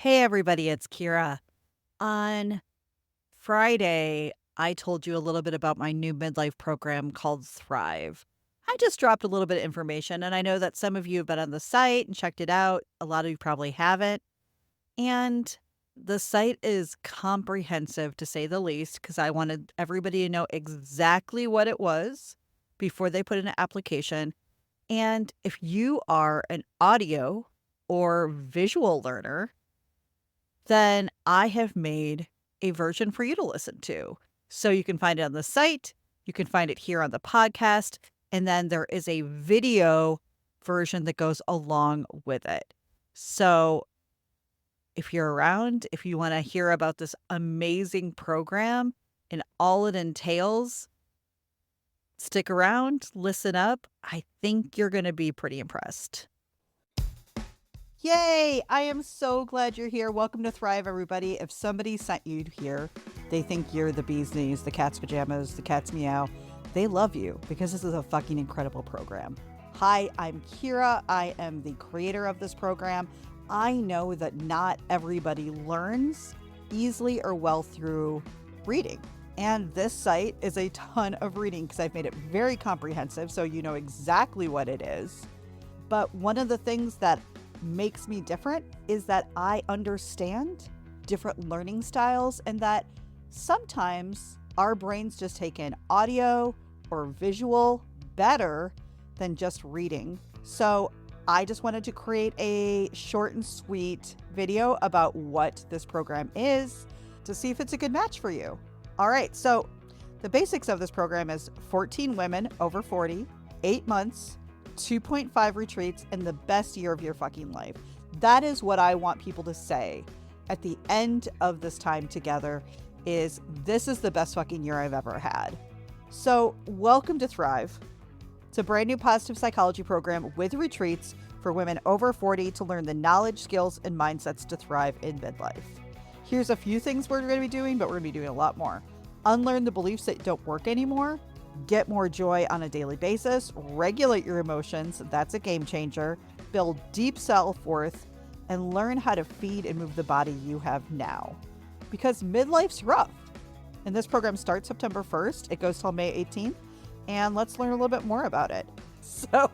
Hey, everybody, it's Kira. On Friday, I told you a little bit about my new midlife program called Thrive. I just dropped a little bit of information, and I know that some of you have been on the site and checked it out. A lot of you probably haven't. And the site is comprehensive, to say the least, because I wanted everybody to know exactly what it was before they put in an application. And if you are an audio or visual learner, then I have made a version for you to listen to. So you can find it on the site, you can find it here on the podcast, and then there is a video version that goes along with it. So if you're around, if you want to hear about this amazing program and all it entails, stick around, listen up. I think you're going to be pretty impressed. Yay! I am so glad you're here. Welcome to Thrive, everybody. If somebody sent you here, they think you're the bee's knees, the cat's pajamas, the cat's meow. They love you because this is a fucking incredible program. Hi, I'm Kira. I am the creator of this program. I know that not everybody learns easily or well through reading. And this site is a ton of reading because I've made it very comprehensive so you know exactly what it is. But one of the things that makes me different is that I understand different learning styles and that sometimes our brains just take in audio or visual better than just reading. So I just wanted to create a short and sweet video about what this program is to see if it's a good match for you. All right, so the basics of this program is 14 women over 40, 8 months, 2.5 retreats, and the best year of your fucking life. That is what I want people to say at the end of this time together is this is the best fucking year I've ever had. So welcome to Thrive. It's a brand new positive psychology program with retreats for women over 40 to learn the knowledge, skills, and mindsets to thrive in midlife. Here's a few things we're going to be doing, but we're going to be doing a lot more. Unlearn the beliefs that don't work anymore. Get more joy on a daily basis, regulate your emotions, that's a game changer, build deep self-worth, and learn how to feed and move the body you have now. Because midlife's rough. And this program starts September 1st, it goes till May 18th, and let's learn a little bit more about it. So,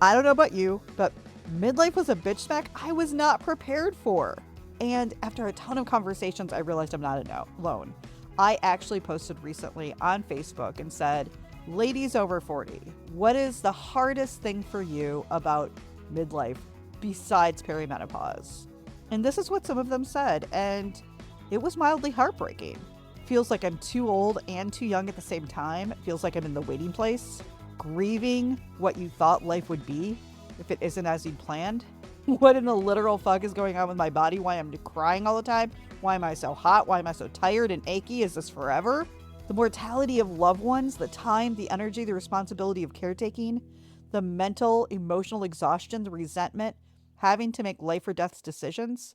I don't know about you, but midlife was a bitch smack I was not prepared for. And after a ton of conversations, I realized I'm not alone. I actually posted recently on Facebook and said, ladies over 40, what is the hardest thing for you about midlife besides perimenopause? And this is what some of them said, and it was mildly heartbreaking. Feels like I'm too old and too young at the same time. It feels like I'm in the waiting place, grieving what you thought life would be if it isn't as you'd planned. What in the literal fuck is going on with my body? Why I'm crying all the time? Why am I so hot? Why am I so tired and achy? Is this forever? The mortality of loved ones, the time, the energy, the responsibility of caretaking, the mental, emotional exhaustion, the resentment, having to make life or death decisions.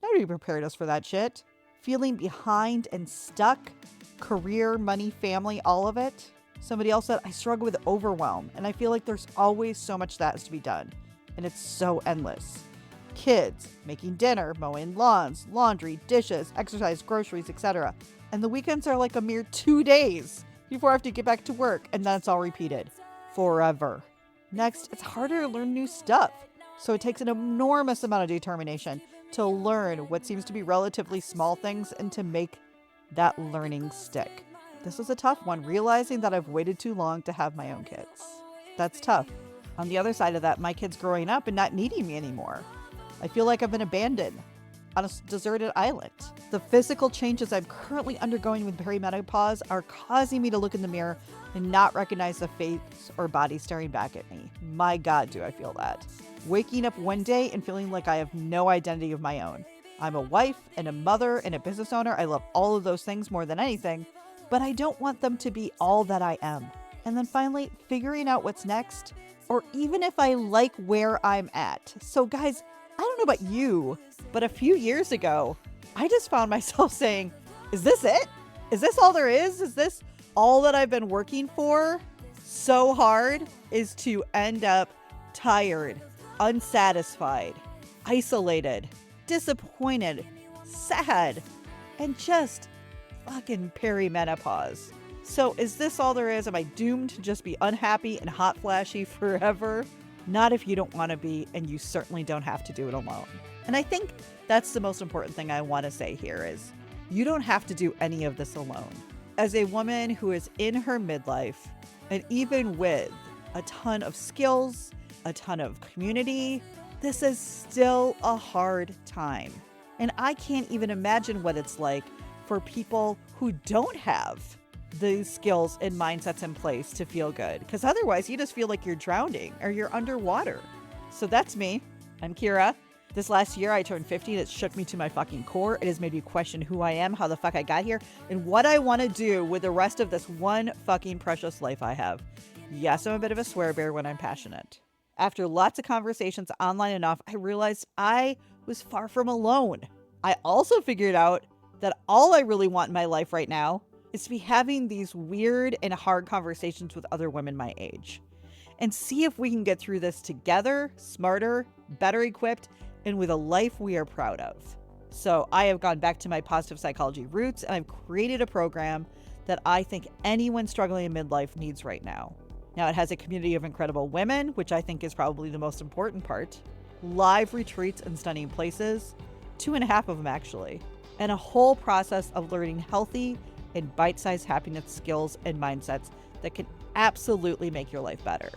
Nobody prepared us for that shit. Feeling behind and stuck, career, money, family, all of it. Somebody else said, I struggle with overwhelm, and I feel like there's always so much that has to be done, and it's so endless. Kids, making dinner, mowing lawns, laundry, dishes, exercise, groceries, etc. And the weekends are like a mere 2 days before I have to get back to work, and then it's all repeated forever. Next, it's harder to learn new stuff, so it takes an enormous amount of determination to learn what seems to be relatively small things and to make that learning stick. This was a tough one, realizing that I've waited too long to have my own kids. That's tough. On the other side of that, my kids growing up and not needing me anymore. I feel like I've been abandoned on a deserted island. The physical changes I'm currently undergoing with perimenopause are causing me to look in the mirror and not recognize the face or body staring back at me. My God, do I feel that. Waking up one day and feeling like I have no identity of my own. I'm a wife and a mother and a business owner. I love all of those things more than anything, but I don't want them to be all that I am. And then finally, figuring out what's next, or even if I like where I'm at. So guys, I don't know about you, but a few years ago, I just found myself saying, is this it? Is this all there is? Is this all that I've been working for so hard is to end up tired, unsatisfied, isolated, disappointed, sad, and just fucking perimenopause. So is this all there is? Am I doomed to just be unhappy and hot flashy forever? Not if you don't want to be, and you certainly don't have to do it alone. And I think that's the most important thing I want to say here is you don't have to do any of this alone. As a woman who is in her midlife, and even with a ton of skills, a ton of community, this is still a hard time. And I can't even imagine what it's like for people who don't have the skills and mindsets in place to feel good. Because otherwise you just feel like you're drowning or you're underwater. So that's me. I'm Kira. This last year I turned 50 and it shook me to my fucking core. It has made me question who I am, how the fuck I got here, and what I want to do with the rest of this one fucking precious life I have. Yes, I'm a bit of a swear bear when I'm passionate. After lots of conversations online and off, I realized I was far from alone. I also figured out that all I really want in my life right now is to be having these weird and hard conversations with other women my age and see if we can get through this together, smarter, better equipped, and with a life we are proud of. So I have gone back to my positive psychology roots and I've created a program that I think anyone struggling in midlife needs right now. Now it has a community of incredible women, which I think is probably the most important part, live retreats in stunning places, 2.5 of them actually, and a whole process of learning healthy and bite-sized happiness skills and mindsets that can absolutely make your life better.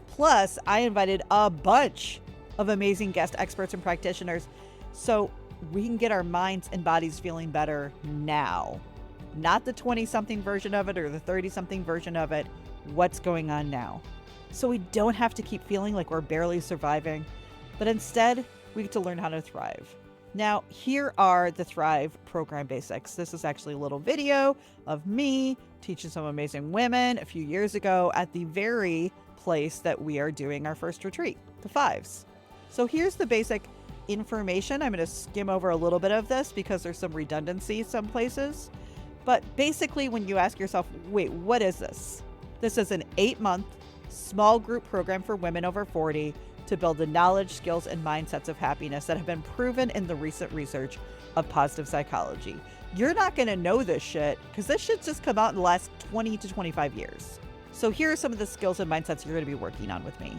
Plus, I invited a bunch of amazing guest experts and practitioners so we can get our minds and bodies feeling better now. Not the 20-something version of it or the 30-something version of it. What's going on now? So we don't have to keep feeling like we're barely surviving, but instead we get to learn how to thrive. Now, here are the Thrive program basics. This is actually a little video of me teaching some amazing women a few years ago at the very place that we are doing our first retreat, the Fives. So here's the basic information. I'm going to skim over a little bit of this because there's some redundancy some places. But basically, when you ask yourself, wait, what is this? This is an 8-month small group program for women over 40 to build the knowledge, skills, and mindsets of happiness that have been proven in the recent research of positive psychology. You're not going to know this shit because this shit's just come out in the last 20 to 25 years. So here are some of the skills and mindsets you're going to be working on with me.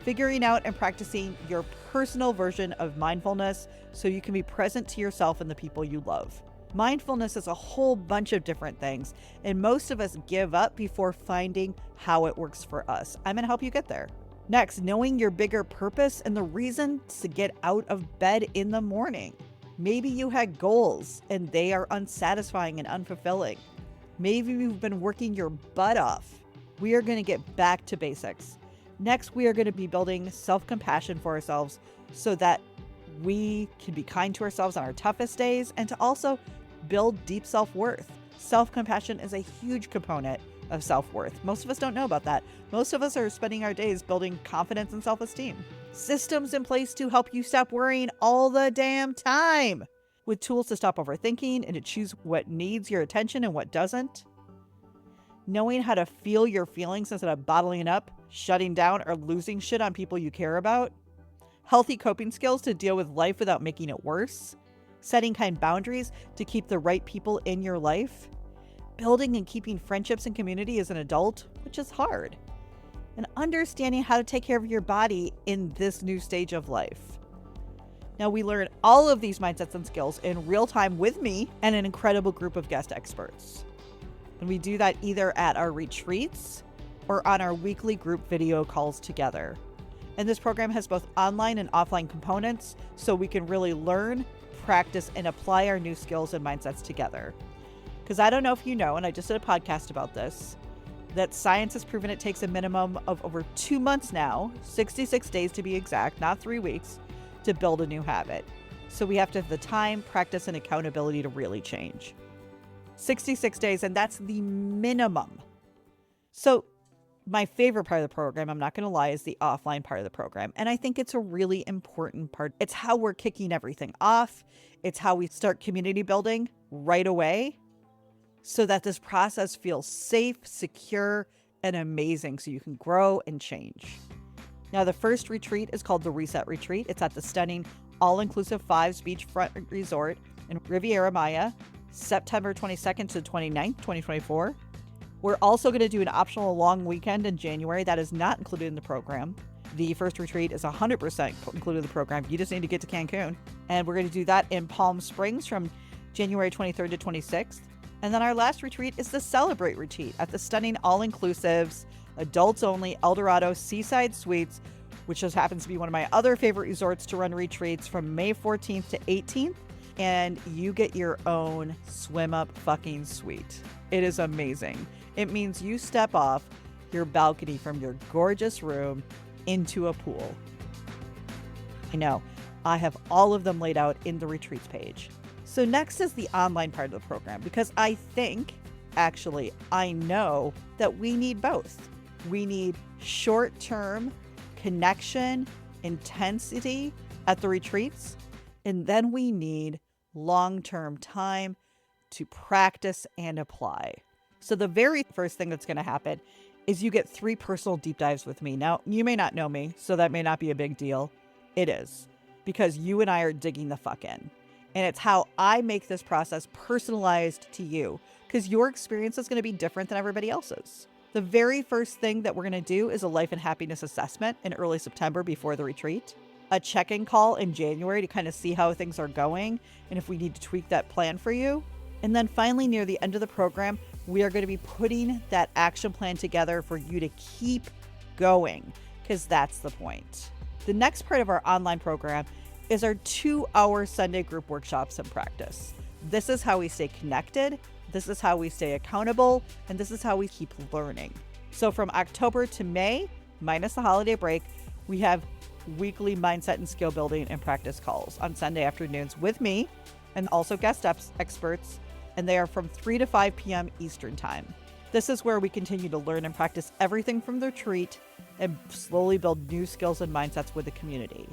Figuring out and practicing your personal version of mindfulness so you can be present to yourself and the people you love. Mindfulness is a whole bunch of different things, and most of us give up before finding how it works for us. I'm going to help you get there. Next, knowing your bigger purpose and the reason to get out of bed in the morning. Maybe you had goals and they are unsatisfying and unfulfilling. Maybe you've been working your butt off. We are going to get back to basics. Next, we are going to be building self-compassion for ourselves so that we can be kind to ourselves on our toughest days and to also build deep self-worth. Self-compassion is a huge component of self-worth. Most of us don't know about that. Most of us are spending our days building confidence and self-esteem. Systems in place to help you stop worrying all the damn time, with tools to stop overthinking and to choose what needs your attention and what doesn't. Knowing how to feel your feelings instead of bottling up, shutting down, or losing shit on people you care about. Healthy coping skills to deal with life without making it worse. Setting kind boundaries to keep the right people in your life. Building and keeping friendships and community as an adult, which is hard. And understanding how to take care of your body in this new stage of life. Now, we learn all of these mindsets and skills in real time with me and an incredible group of guest experts. And we do that either at our retreats or on our weekly group video calls together. And this program has both online and offline components, so we can really learn, practice, and apply our new skills and mindsets together. Because I don't know if you know, and I just did a podcast about this, that science has proven it takes a minimum of over 2 months now, 66 days to be exact, not 3 weeks, to build a new habit. So we have to have the time, practice, and accountability to really change. 66 days, and that's the minimum. So my favorite part of the program, I'm not going to lie, is the offline part of the program. And I think it's a really important part. It's how we're kicking everything off. It's how we start community building right away so that this process feels safe, secure, and amazing so you can grow and change. Now, the first retreat is called the Reset Retreat. It's at the stunning all-inclusive 5s beachfront resort in Riviera Maya, September 22nd to 29th, 2024. We're also going to do an optional long weekend in January that is not included in the program. The first retreat is 100% included in the program. You just need to get to Cancun. And we're going to do that in Palm Springs from January 23rd to 26th. And then our last retreat is the Celebrate retreat at the stunning all-inclusives, adults-only El Dorado Seaside Suites, which just happens to be one of my other favorite resorts to run retreats, from May 14th to 18th. And you get your own swim-up fucking suite. It is amazing. It means you step off your balcony from your gorgeous room into a pool. I know, I have all of them laid out in the retreats page. So next is the online part of the program, because I know that we need both. We need short-term connection, intensity at the retreats, and then we need long-term time to practice and apply. So the very first thing that's going to happen is you get 3 personal deep dives with me. Now, you may not know me, so that may not be a big deal. It is, because you and I are digging the fuck in. And it's how I make this process personalized to you, because your experience is going to be different than everybody else's. The very first thing that we're going to do is a life and happiness assessment in early September before the retreat, a check-in call in January to kind of see how things are going and if we need to tweak that plan for you. And then finally, near the end of the program, we are going to be putting that action plan together for you to keep going, because that's the point. The next part of our online program is our 2-hour Sunday group workshops and practice. This is how we stay connected. This is how we stay accountable. And this is how we keep learning. So from October to May, minus the holiday break, we have weekly mindset and skill building and practice calls on Sunday afternoons with me and also guest experts. And they are from 3 to 5 p.m. Eastern time. This is where we continue to learn and practice everything from the retreat and slowly build new skills and mindsets with the community.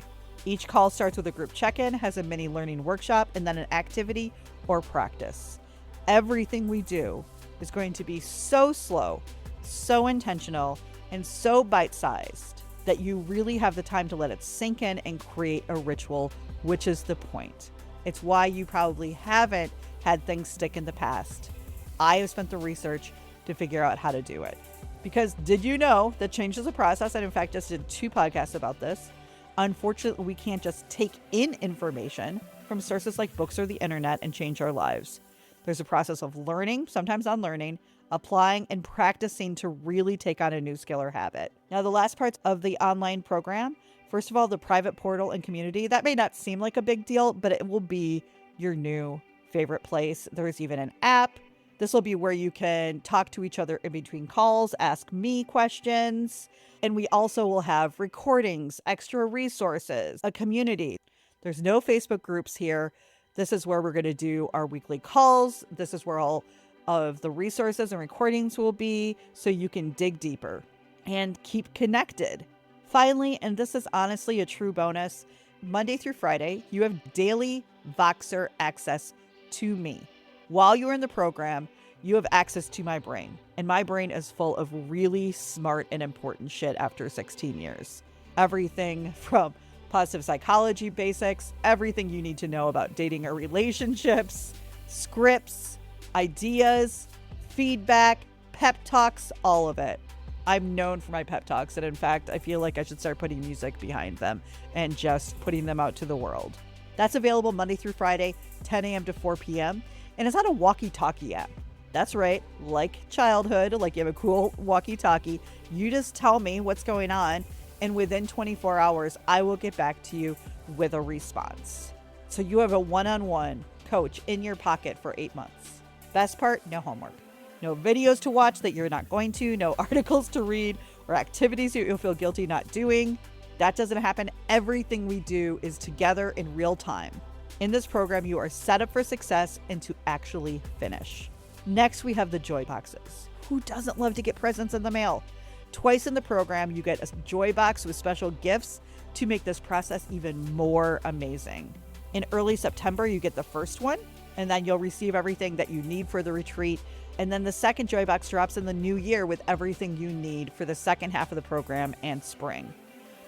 Each call starts with a group check-in, has a mini learning workshop, and then an activity or practice. Everything we do is going to be so slow, so intentional, and so bite-sized that you really have the time to let it sink in and create a ritual, which is the point. It's why you probably haven't had things stick in the past. I have spent the research to figure out how to do it. Because did you know that change is a process? And in fact, just did 2 podcasts about this. Unfortunately, we can't just take in information from sources like books or the internet and change our lives. There's a process of learning, sometimes unlearning, applying, and practicing to really take on a new skill or habit. Now, the last parts of the online program, first of all, the private portal and community. That may not seem like a big deal, but it will be your new favorite place. There's even an app. This will be where you can talk to each other in between calls, ask me questions. And we also will have recordings, extra resources, a community. There's no Facebook groups here. This is where we're going to do our weekly calls. This is where all of the resources and recordings will be, so you can dig deeper and keep connected. Finally, and this is honestly a true bonus, Monday through Friday, you have daily Voxer access to me. While you're in the program, you have access to my brain. And my brain is full of really smart and important shit after 16 years. Everything from positive psychology basics, everything you need to know about dating or relationships, scripts, ideas, feedback, pep talks, all of it. I'm known for my pep talks, and in fact, I feel like I should start putting music behind them and just putting them out to the world. That's available Monday through Friday, 10 a.m. to 4 p.m. And it's on a walkie-talkie app. That's right, like childhood, like you have a cool walkie-talkie. You just tell me what's going on, and within 24 hours, I will get back to you with a response. So you have a one-on-one coach in your pocket for 8 months. Best part, no homework. No videos to watch that you're not going to, no articles to read, or activities that you'll feel guilty not doing. That doesn't happen. Everything we do is together in real time. In this program, you are set up for success and to actually finish. Next, we have the joy boxes. Who doesn't love to get presents in the mail? Twice in the program, you get a joy box with special gifts to make this process even more amazing. In early September, you get the first one, and then you'll receive everything that you need for the retreat. And then the second joy box drops in the new year with everything you need for the second half of the program and spring.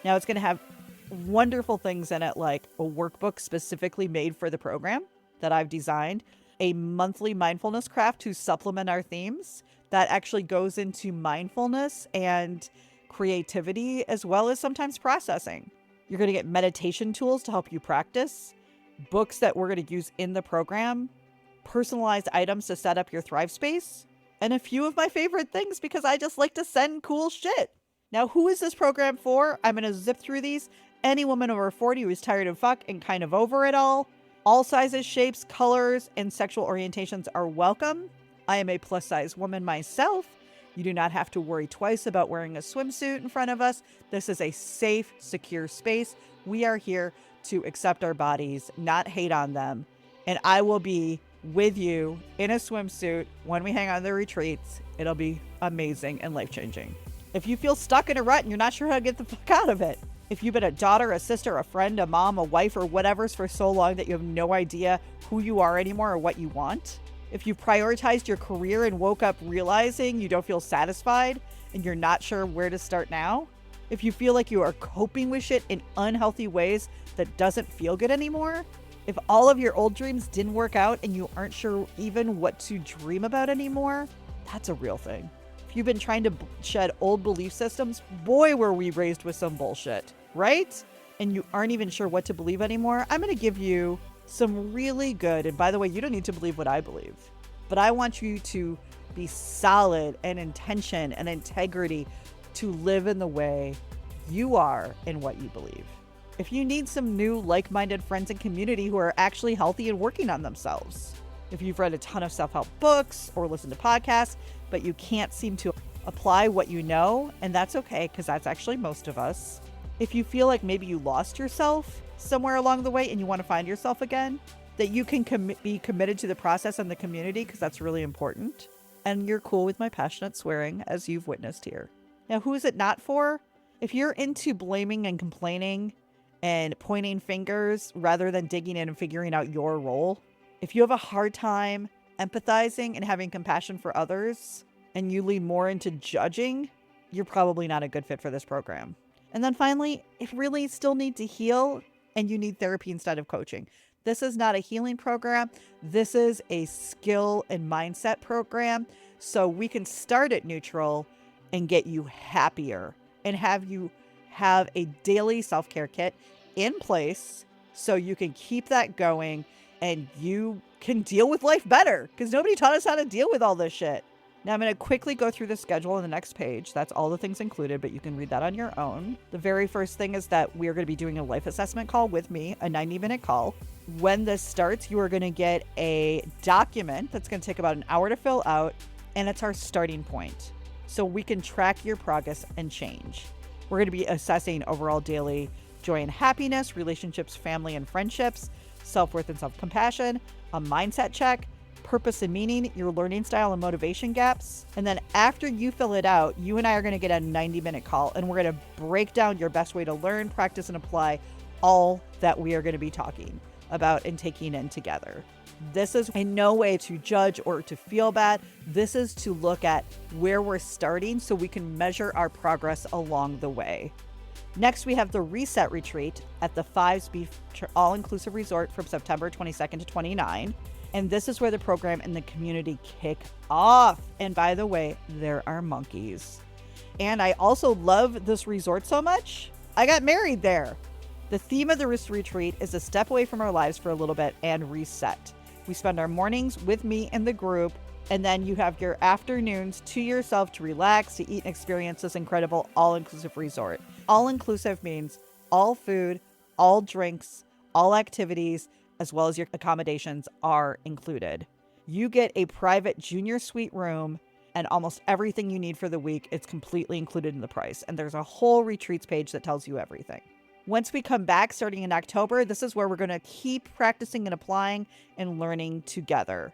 Now, it's going to have wonderful things in it, like a workbook specifically made for the program that I've designed, a monthly mindfulness craft to supplement our themes that actually goes into mindfulness and creativity, as well as sometimes processing. You're going to get meditation tools to help you practice, books that we're going to use in the program, personalized items to set up your Thrive space, and a few of my favorite things because I just like to send cool shit. Now, who is this program for? I'm going to zip through these. Any woman over 40 who is tired of fuck and kind of over it all sizes, shapes, colors, and sexual orientations are welcome. I am a plus size woman myself. You do not have to worry twice about wearing a swimsuit in front of us. This is a safe, secure space. We are here to accept our bodies, not hate on them. And I will be with you in a swimsuit when we hang out on the retreats. It'll be amazing and life-changing. If you feel stuck in a rut and you're not sure how to get the fuck out of it, if you've been a daughter, a sister, a friend, a mom, a wife, or whatever's for so long that you have no idea who you are anymore or what you want, if you've prioritized your career and woke up realizing you don't feel satisfied and you're not sure where to start now, if you feel like you are coping with shit in unhealthy ways that doesn't feel good anymore, if all of your old dreams didn't work out and you aren't sure even what to dream about anymore, that's a real thing. If you've been trying to shed old belief systems, boy, were we raised with some bullshit, right? And you aren't even sure what to believe anymore, I'm going to give you some really good, and by the way, you don't need to believe what I believe, but I want you to be solid and intention and integrity to live in the way you are and what you believe. If you need some new like-minded friends and community who are actually healthy and working on themselves, if you've read a ton of self-help books or listened to podcasts, but you can't seem to apply what you know, and that's okay, because that's actually most of us. If you feel like maybe you lost yourself somewhere along the way and you want to find yourself again, that you can be committed to the process and the community, because that's really important. And you're cool with my passionate swearing, as you've witnessed here. Now, who is it not for? If you're into blaming and complaining and pointing fingers rather than digging in and figuring out your role, if you have a hard time empathizing and having compassion for others, and you lean more into judging, you're probably not a good fit for this program. And then finally, if you really still need to heal and you need therapy instead of coaching, this is not a healing program. This is a skill and mindset program. So we can start at neutral and get you happier and have you have a daily self-care kit in place so you can keep that going and you can deal with life better, because nobody taught us how to deal with all this shit. Now I'm going to quickly go through the schedule on the next page. That's all the things included, but you can read that on your own. The very first thing is that we are going to be doing a life assessment call with me, a 90-minute call. When this starts, you are going to get a document that's going to take about an hour to fill out, and it's our starting point. So we can track your progress and change. We're going to be assessing overall daily joy and happiness, relationships, family and friendships, self-worth and self-compassion, a mindset check, purpose and meaning, your learning style and motivation gaps. And then after you fill it out, you and I are going to get a 90-minute call, and we're going to break down your best way to learn, practice, and apply all that we are going to be talking about and taking in together. This is in no way to judge or to feel bad. This is to look at where we're starting so we can measure our progress along the way. Next, we have the Reset Retreat at the Fives Beach All-Inclusive Resort from September 22nd to 29. And this is where the program and the community kick off. And by the way, there are monkeys. And I also love this resort so much, I got married there. The theme of the retreat is a step away from our lives for a little bit and reset. We spend our mornings with me and the group, and then you have your afternoons to yourself to relax, to eat and experience this incredible all-inclusive resort. All-inclusive means all food, all drinks, all activities, as well as your accommodations are included. You get a private junior suite room and almost everything you need for the week. It's completely included in the price. And there's a whole retreats page that tells you everything. Once we come back starting in October, this is where we're going to keep practicing and applying and learning together.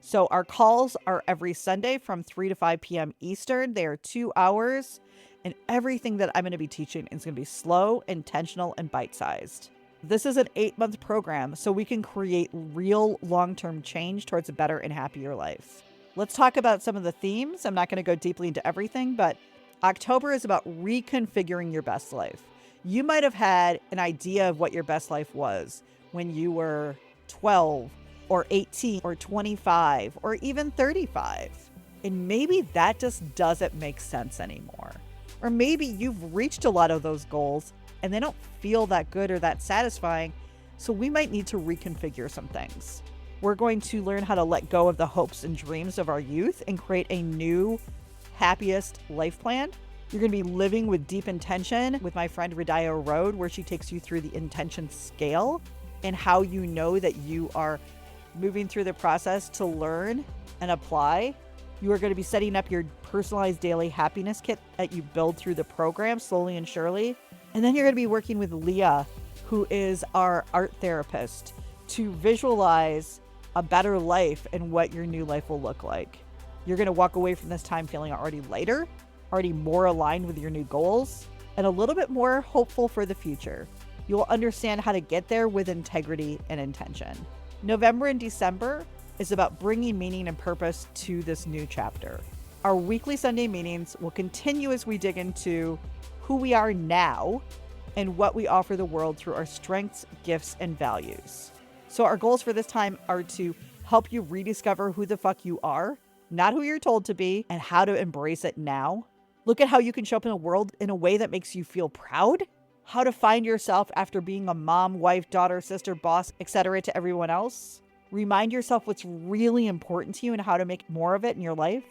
So our calls are every Sunday from 3 to 5 p.m. Eastern. They are 2 hours, and everything that I'm going to be teaching is going to be slow, intentional, and bite-sized. This is an 8-month program, so we can create real long-term change towards a better and happier life. Let's talk about some of the themes. I'm not going to go deeply into everything, but October is about reconfiguring your best life. You might have had an idea of what your best life was when you were 12 or 18 or 25 or even 35. And maybe that just doesn't make sense anymore. Or maybe you've reached a lot of those goals and they don't feel that good or that satisfying. So we might need to reconfigure some things. We're going to learn how to let go of the hopes and dreams of our youth and create a new, happiest life plan. You're going to be living with deep intention with my friend Radia Road, where she takes you through the intention scale and how you know that you are moving through the process to learn and apply. You are going to be setting up your personalized daily happiness kit that you build through the program slowly and surely. And then you're going to be working with Leah, who is our art therapist, to visualize a better life and what your new life will look like. You're going to walk away from this time feeling already lighter, already more aligned with your new goals, and a little bit more hopeful for the future. You'll understand how to get there with integrity and intention. November and December is about bringing meaning and purpose to this new chapter. Our weekly Sunday meetings will continue as we dig into who we are now and what we offer the world through our strengths, gifts, and values. So our goals for this time are to help you rediscover who the fuck you are, not who you're told to be, and how to embrace it now. Look at how you can show up in the world in a way that makes you feel proud, how to find yourself after being a mom, wife, daughter, sister, boss, etc. to everyone else. Remind yourself what's really important to you and how to make more of it in your life.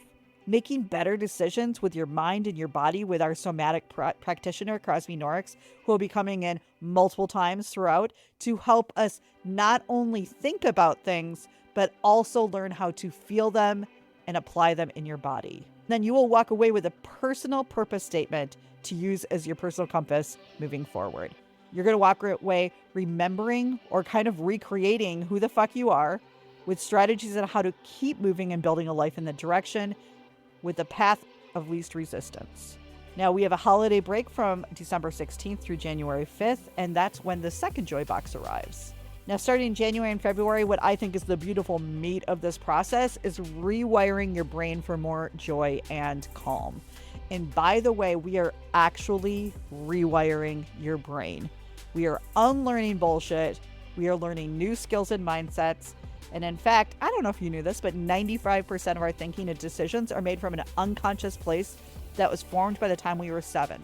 Making better decisions with your mind and your body with our somatic practitioner, Crosby Norix, who will be coming in multiple times throughout to help us not only think about things, but also learn how to feel them and apply them in your body. Then you will walk away with a personal purpose statement to use as your personal compass moving forward. You're going to walk away remembering or kind of recreating who the fuck you are with strategies on how to keep moving and building a life in the direction with the path of least resistance. Now we have a holiday break from December 16th through January 5th, and that's when the second Joy Box arrives. Now starting in January and February, what I think is the beautiful meat of this process is rewiring your brain for more joy and calm. And by the way, we are actually rewiring your brain. We are unlearning bullshit. We are learning new skills and mindsets. And in fact, I don't know if you knew this, but 95% of our thinking and decisions are made from an unconscious place that was formed by the time we were 7.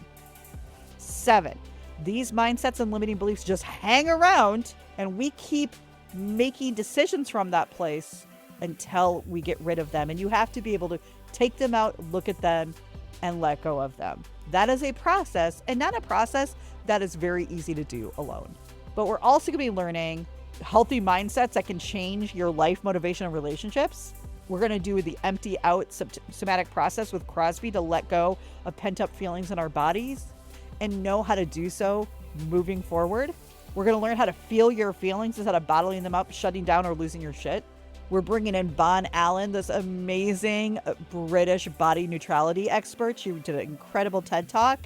These mindsets and limiting beliefs just hang around, and we keep making decisions from that place until we get rid of them. And you have to be able to take them out, look at them, and let go of them. That is a process, and not a process that is very easy to do alone. But we're also going to be learning healthy mindsets that can change your life, motivation, and relationships. We're going to do the empty out somatic process with Crosby to let go of pent up feelings in our bodies and know how to do so moving forward. We're going to learn how to feel your feelings instead of bottling them up, shutting down, or losing your shit. We're bringing in Bon Allen, this amazing British body neutrality expert. She did an incredible TED Talk.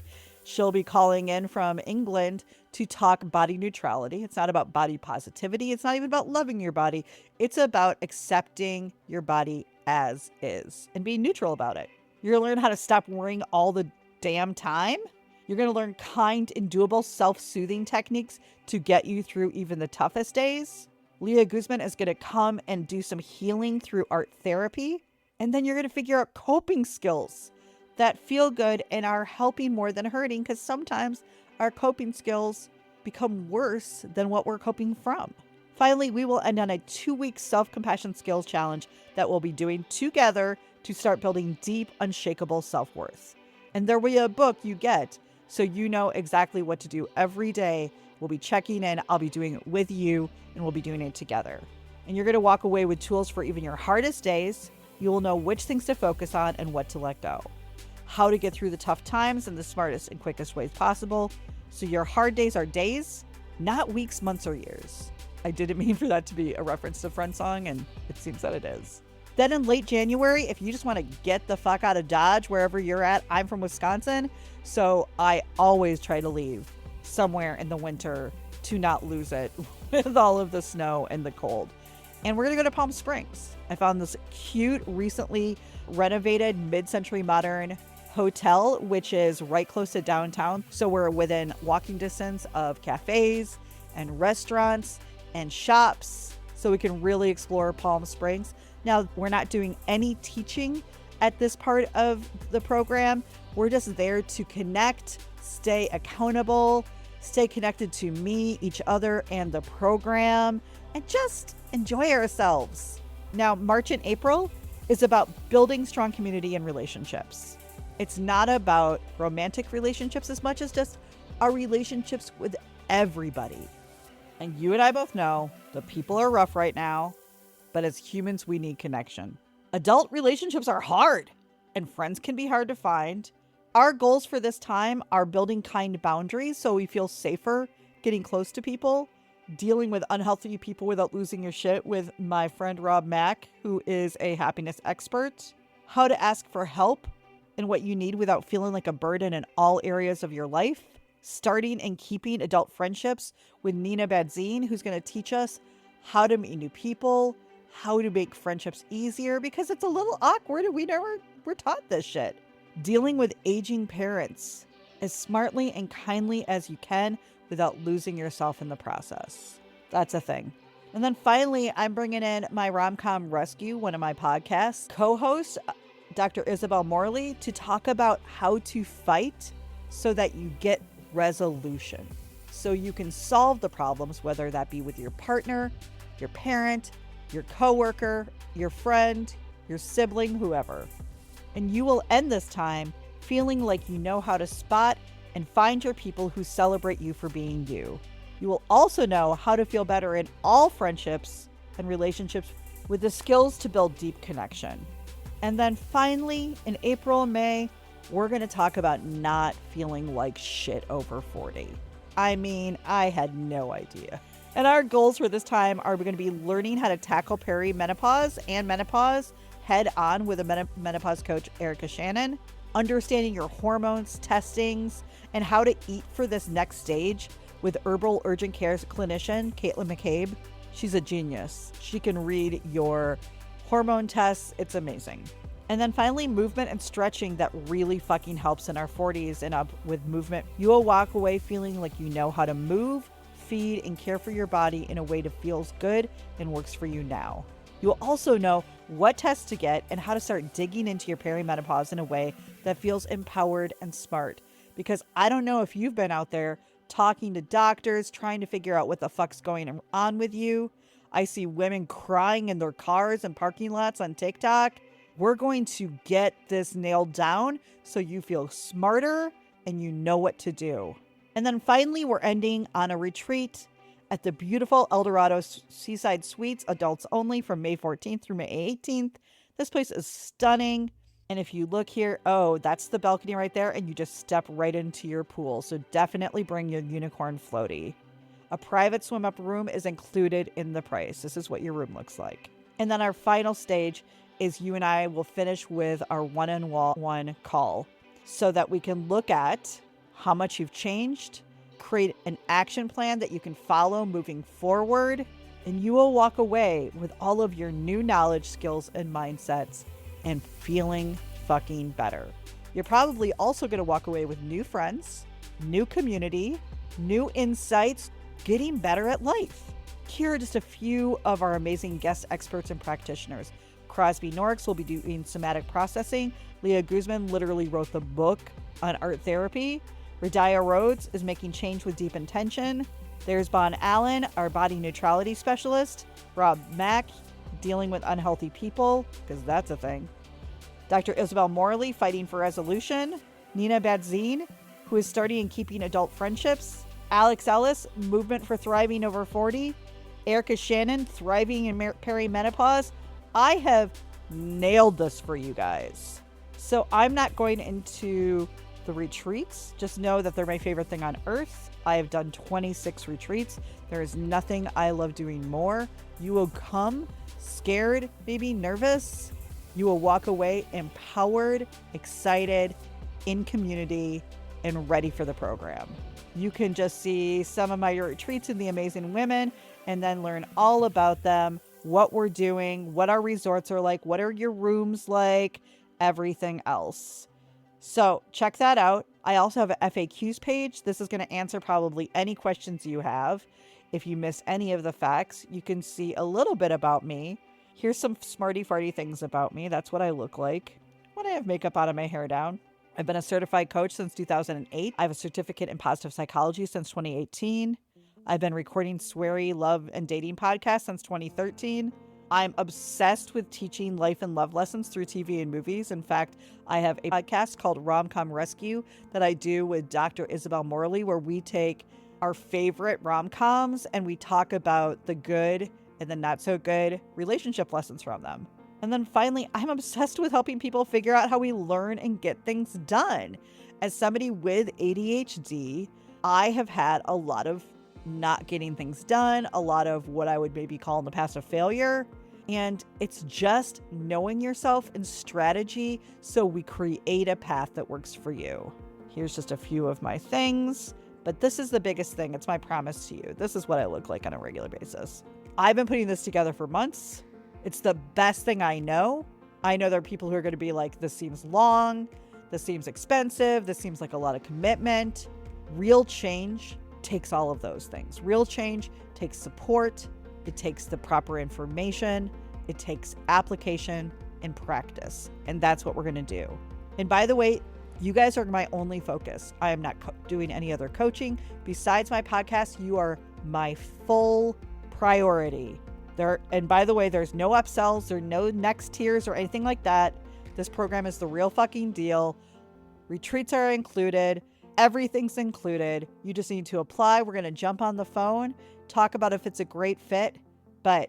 She'll be calling in from England to talk body neutrality. It's not about body positivity. It's not even about loving your body. It's about accepting your body as is and being neutral about it. You're going to learn how to stop worrying all the damn time. You're going to learn kind and doable self-soothing techniques to get you through even the toughest days. Leah Guzman is going to come and do some healing through art therapy. And then you're going to figure out coping skills that feel good and are helping more than hurting, because sometimes our coping skills become worse than what we're coping from. Finally, we will end on a 2-week self-compassion skills challenge that we'll be doing together to start building deep, unshakable self-worth. And there will be a book you get so you know exactly what to do every day. We'll be checking in. I'll be doing it with you, and we'll be doing it together. And you're going to walk away with tools for even your hardest days. You will know which things to focus on and what to let go. How to get through the tough times in the smartest and quickest ways possible, so your hard days are days, not weeks, months, or years. I didn't mean for that to be a reference to Friend song, and it seems that it is. Then in late January, if you just want to get the fuck out of Dodge, wherever you're at, I'm from Wisconsin, so I always try to leave somewhere in the winter to not lose it with all of the snow and the cold. And we're going to go to Palm Springs. I found this cute, recently renovated mid-century modern hotel, which is right close to downtown. So we're within walking distance of cafes and restaurants and shops, so we can really explore Palm Springs. Now, we're not doing any teaching at this part of the program. We're just there to connect, stay accountable, stay connected to me, each other, and the program, and just enjoy ourselves. Now, March and April is about building strong community and relationships. It's not about romantic relationships as much as just our relationships with everybody. And you and I both know the people are rough right now, but as humans, we need connection. Adult relationships are hard, and friends can be hard to find. Our goals for this time are building kind boundaries so we feel safer getting close to people, dealing with unhealthy people without losing your shit with my friend Rob Mack, who is a happiness expert, how to ask for help and what you need without feeling like a burden in all areas of your life, starting and keeping adult friendships with Nina Badzine, who's going to teach us how to meet new people, how to make friendships easier, because it's a little awkward and we're taught this shit. Dealing with aging parents as smartly and kindly as you can without losing yourself in the process. That's a thing. And then finally, I'm bringing in my Rom-Com Rescue, one of my podcasts, co-host, Dr. Isabel Morley, to talk about how to fight so that you get resolution. So you can solve the problems, whether that be with your partner, your parent, your coworker, your friend, your sibling, whoever. And you will end this time feeling like you know how to spot and find your people who celebrate you for being you. You will also know how to feel better in all friendships and relationships with the skills to build deep connection. And then finally, in April and May, we're going to talk about not feeling like shit over 40. I mean, I had no idea. And our goals for this time are going to be learning how to tackle perimenopause and menopause head on with a menopause coach, Erica Shannon, understanding your hormones, testings, and how to eat for this next stage with herbal urgent care clinician, Caitlin McCabe. She's a genius. She can read your hormone tests. It's amazing. And then finally, movement and stretching that really fucking helps in our 40s and up with movement. You will walk away feeling like you know how to move, feed, and care for your body in a way that feels good and works for you now. You will also know what tests to get and how to start digging into your perimenopause in a way that feels empowered and smart. Because I don't know if you've been out there talking to doctors, trying to figure out what the fuck's going on with you. I see women crying in their cars and parking lots on TikTok. We're going to get this nailed down so you feel smarter and you know what to do. And then finally, we're ending on a retreat at the beautiful El Dorado Seaside Suites, adults only, from May 14th through May 18th. This place is stunning. And if you look here, oh, that's the balcony right there, and you just step right into your pool. So definitely bring your unicorn floaty. A private swim-up room is included in the price. This is what your room looks like. And then our final stage is you and I will finish with our one-on-one call so that we can look at how much you've changed, create an action plan that you can follow moving forward, and you will walk away with all of your new knowledge, skills, and mindsets and feeling fucking better. You're probably also going to walk away with new friends, new community, new insights, getting better at life. Here are just a few of our amazing guest experts and practitioners. Crosby Norks will be doing somatic processing. Leah Guzman literally wrote the book on art therapy. Radia Rhodes is making change with deep intention. There's Bon Allen, our body neutrality specialist. Rob Mack, dealing with unhealthy people, because that's a thing. Dr. Isabel Morley, fighting for resolution. Nina Badzine, who is starting and keeping adult friendships. Alex Ellis, movement for thriving over 40. Erica Shannon, thriving in perimenopause. I have nailed this for you guys. So I'm not going into the retreats. Just know that they're my favorite thing on earth. I have done 26 retreats. There is nothing I love doing more. You will come scared, maybe nervous. You will walk away empowered, excited, in community, and ready for the program. You can just see some of my retreats and the amazing women and then learn all about them, what we're doing, what our resorts are like, what are your rooms like, everything else. So check that out. I also have an FAQs page. This is going to answer probably any questions you have. If you miss any of the facts, you can see a little bit about me. Here's some smarty farty things about me. That's what I look like when I have makeup on and my hair down. I've been a certified coach since 2008. I have a certificate in positive psychology since 2018. I've been recording sweary love and dating podcasts since 2013. I'm obsessed with teaching life and love lessons through TV and movies. In fact, I have a podcast called Rom-Com Rescue that I do with Dr. Isabel Morley, where we take our favorite rom-coms and we talk about the good and the not so good relationship lessons from them. And then finally, I'm obsessed with helping people figure out how we learn and get things done. As somebody with ADHD, I have had a lot of not getting things done, a lot of what I would maybe call in the past a failure. And it's just knowing yourself and strategy so we create a path that works for you. Here's just a few of my things, but this is the biggest thing. It's my promise to you. This is what I look like on a regular basis. I've been putting this together for months. It's the best thing I know. I know there are people who are going to be like, this seems long, this seems expensive, this seems like a lot of commitment. Real change takes all of those things. Real change takes support. It takes the proper information. It takes application and practice. And that's what we're going to do. And by the way, you guys are my only focus. I am not doing any other coaching. Besides my podcast, you are my full priority. And by the way, there's no upsells, there's no next tiers or anything like that. This program is the real fucking deal. Retreats are included. Everything's included. You just need to apply. We're going to jump on the phone, talk about if it's a great fit, but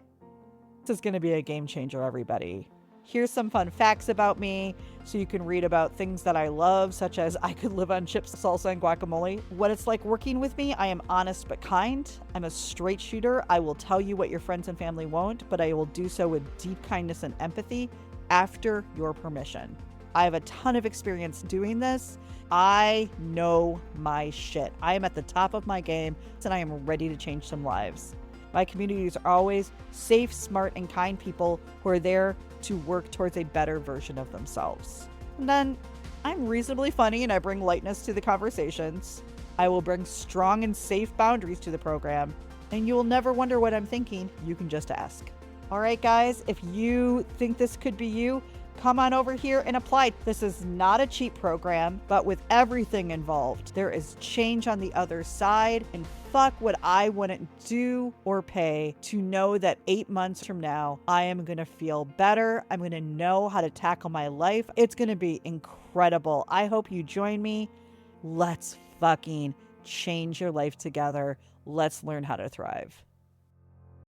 this is going to be a game changer, everybody. Here's some fun facts about me so you can read about things that I love, such as I could live on chips, salsa, and guacamole. What it's like working with me, I am honest but kind. I'm a straight shooter. I will tell you what your friends and family won't, but I will do so with deep kindness and empathy after your permission. I have a ton of experience doing this. I know my shit. I am at the top of my game, and I am ready to change some lives. My communities are always safe, smart, and kind people who are there to work towards a better version of themselves. And then I'm reasonably funny and I bring lightness to the conversations. I will bring strong and safe boundaries to the program, and you will never wonder what I'm thinking. You can just ask. All right, guys, if you think this could be you, come on over here and apply. This is not a cheap program, but with everything involved, there is change on the other side. And fuck what I wouldn't do or pay to know that 8 months from now, I am going to feel better. I'm going to know how to tackle my life. It's going to be incredible. I hope you join me. Let's fucking change your life together. Let's learn how to thrive.